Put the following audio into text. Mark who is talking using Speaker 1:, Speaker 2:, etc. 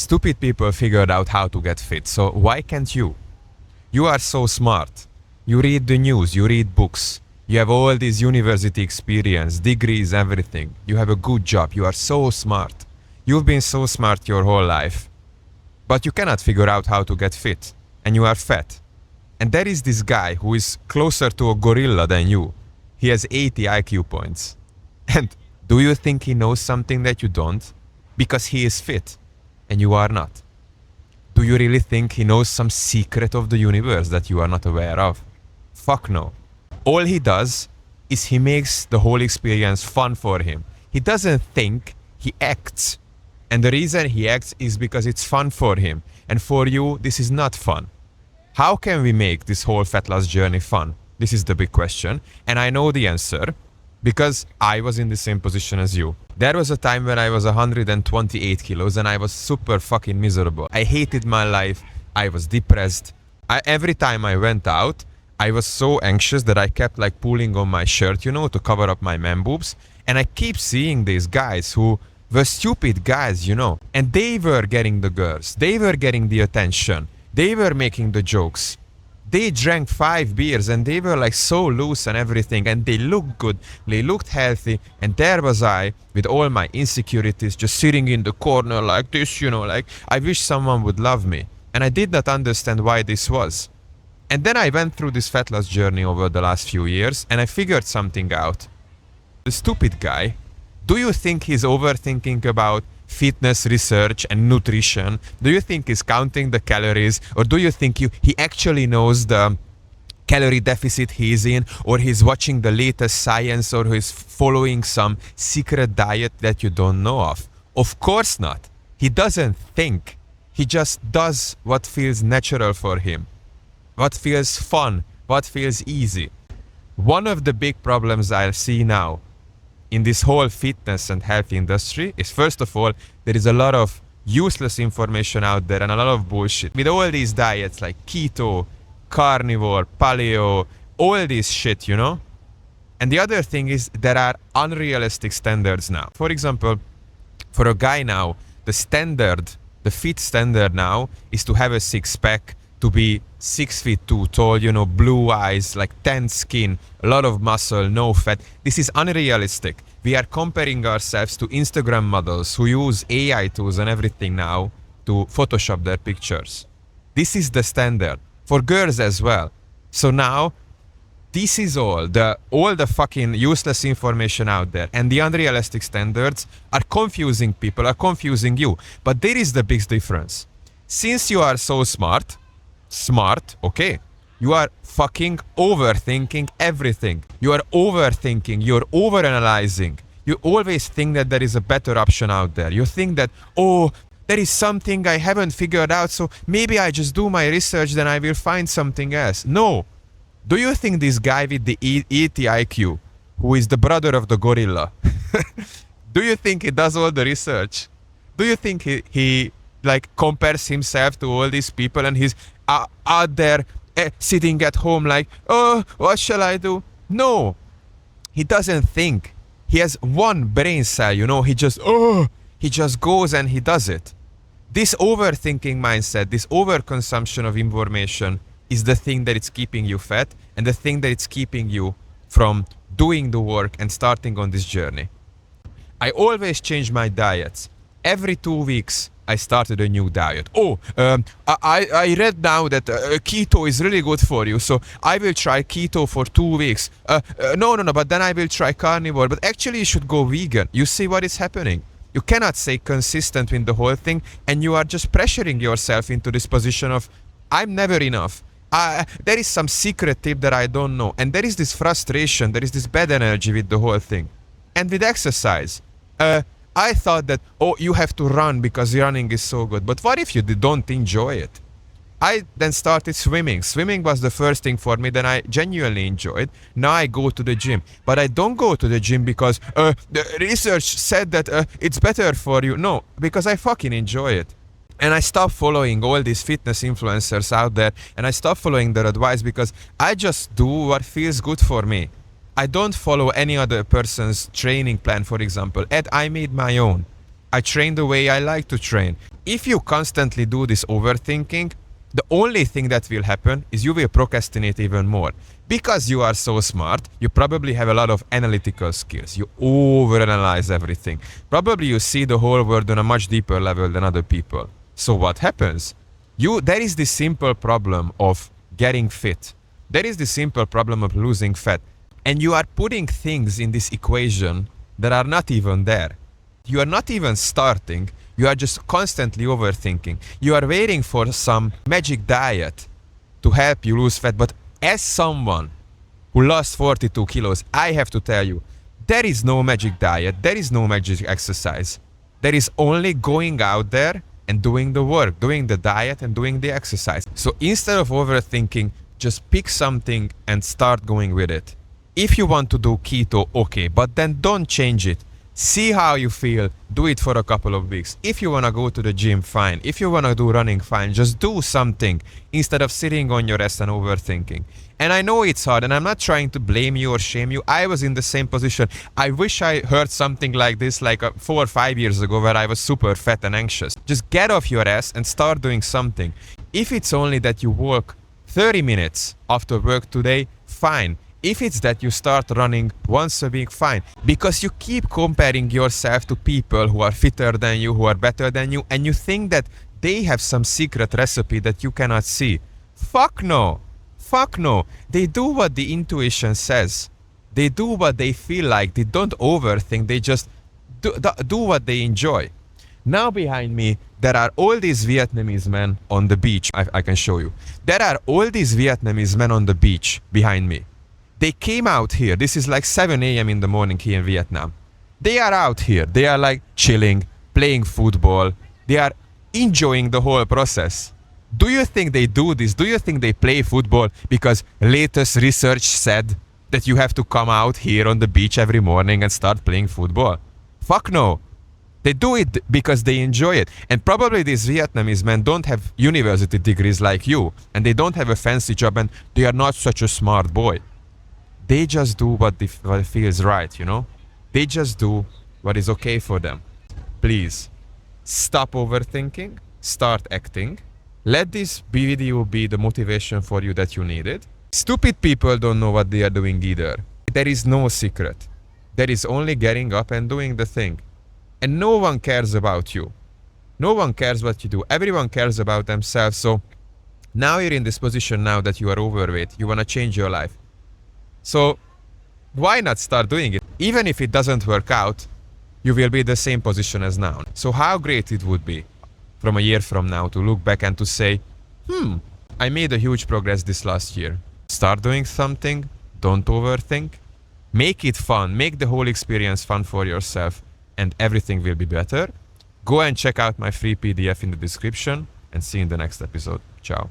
Speaker 1: Stupid people figured out how to get fit, so why can't you? You are so smart. You read the news, you read books. You have all this university experience, degrees, everything. You have a good job. You are so smart. You've been so smart your whole life. But you cannot figure out how to get fit. And you are fat. And there is this guy who is closer to a gorilla than you. He has 80 IQ points. And do you think he knows something that you don't? Because he is fit. And you are not. Do you really think he knows some secret of the universe that you are not aware of? Fuck no. All he does is he makes the whole experience fun for him. He doesn't think, he acts. And the reason he acts is because it's fun for him. And for you, this is not fun. How can we make this whole fat loss journey fun? This is the big question. And I know the answer because I was in the same position as you. There was a time when I was 128 kilos and I was super fucking miserable. I hated my life. I was depressed. Every time I went out, I was so anxious that I kept like pulling on my shirt, you know, to cover up my man boobs. And I keep seeing these guys who were stupid guys, you know. And they were getting the girls. They were getting the attention. They were making the jokes. They drank 5 beers and they were like so loose and everything. And they looked good. They looked healthy. And there was I with all my insecurities just sitting in the corner like this, you know, like I wish someone would love me. And I did not understand why this was. And then I went through this fat loss journey over the last few years and I figured something out. The stupid guy, do you think he's overthinking about fitness research and nutrition? Do you think he's counting the calories? Or do you think he actually knows the calorie deficit he's in? Or he's watching the latest science? Or he's following some secret diet that you don't know of? Of course not. He doesn't think. He just does what feels natural for him. What feels fun, what feels easy. One of the big problems I see now in this whole fitness and health industry is, first of all, there is a lot of useless information out there and a lot of bullshit. With all these diets like keto, carnivore, paleo, all this shit, you know? And the other thing is there are unrealistic standards now. For example, for a guy now, the fit standard now is to have a six-pack, to be 6 feet too tall, you know, blue eyes, like tan skin, a lot of muscle, no fat. This is unrealistic. We are comparing ourselves to Instagram models who use AI tools and everything now to Photoshop their pictures. This is the standard for girls as well. So now, this is all the fucking useless information out there and the unrealistic standards are confusing people, are confusing you. But there is the big difference. Since you are so smart, okay, you are fucking overthinking everything. You are overthinking, you're overanalyzing. You always think that there is a better option out there. You think that, oh, there is something I haven't figured out, so maybe I just do my research, then I will find something else. No. Do you think this guy with the 80 IQ, who is the brother of the gorilla, do you think he does all the research? Do you think he like compares himself to all these people and he's out there sitting at home like, oh, what shall I do? No, he doesn't think. He has one brain cell, you know, he just goes and he does it. This overthinking mindset, this overconsumption of information is the thing that is keeping you fat and the thing that is keeping you from doing the work and starting on this journey. I always change my diets. Every 2 weeks, I started a new diet. I read now that keto is really good for you, so I will try keto for 2 weeks. No, but then I will try carnivore. But actually, you should go vegan. You see what is happening? You cannot stay consistent with the whole thing, and you are just pressuring yourself into this position of, I'm never enough. There is some secret tip that I don't know. And there is this frustration, there is this bad energy with the whole thing. And with exercise, I thought that, oh, you have to run because running is so good. But what if you don't enjoy it? I then started swimming. Swimming was the first thing for me that I genuinely enjoyed. Now I go to the gym. But I don't go to the gym because the research said that it's better for you. No, because I fucking enjoy it. And I stopped following all these fitness influencers out there. And I stopped following their advice because I just do what feels good for me. I don't follow any other person's training plan, for example. I made my own. I train the way I like to train. If you constantly do this overthinking, the only thing that will happen is you will procrastinate even more. Because you are so smart, you probably have a lot of analytical skills. You overanalyze everything. Probably you see the whole world on a much deeper level than other people. So what happens? There is this simple problem of getting fit. There is this simple problem of losing fat. And you are putting things in this equation that are not even there. You are not even starting. You are just constantly overthinking. You are waiting for some magic diet to help you lose fat. But as someone who lost 42 kilos, I have to tell you, there is no magic diet. There is no magic exercise. There is only going out there and doing the work, doing the diet and doing the exercise. So instead of overthinking, just pick something and start going with it. If you want to do keto, okay, but then don't change it. See how you feel, do it for a couple of weeks. If you want to go to the gym, fine. If you want to do running, fine. Just do something instead of sitting on your ass and overthinking. And I know it's hard, and I'm not trying to blame you or shame you. I was in the same position. I wish I heard something like this like 4 or 5 years ago where I was super fat and anxious. Just get off your ass and start doing something. If it's only that you walk 30 minutes after work today, fine. If it's that you start running once a week, fine. Because you keep comparing yourself to people who are fitter than you, who are better than you, and you think that they have some secret recipe that you cannot see. Fuck no. Fuck no. They do what the intuition says. They do what they feel like. They don't overthink. They just do what they enjoy. Now behind me, there are all these Vietnamese men on the beach. I can show you. There are all these Vietnamese men on the beach behind me. They came out here. This is like 7 a.m. in the morning here in Vietnam. They are out here. They are like chilling, playing football. They are enjoying the whole process. Do you think they do this? Do you think they play football because latest research said that you have to come out here on the beach every morning and start playing football? Fuck no. They do it because they enjoy it. And probably these Vietnamese men don't have university degrees like you. And they don't have a fancy job and they are not such a smart boy. They just do what feels right, you know? They just do what is okay for them. Please, stop overthinking, start acting. Let this video be the motivation for you that you needed. Stupid people don't know what they are doing either. There is no secret. There is only getting up and doing the thing. And no one cares about you. No one cares what you do. Everyone cares about themselves. So now you're in this position now that you are overweight. You want to change your life. So why not start doing it? Even if it doesn't work out, you will be in the same position as now. So how great it would be from a year from now to look back and to say, I made a huge progress this last year. Start doing something, don't overthink, make it fun, make the whole experience fun for yourself, and everything will be better. Go and check out my free PDF in the description and see you in the next episode. Ciao.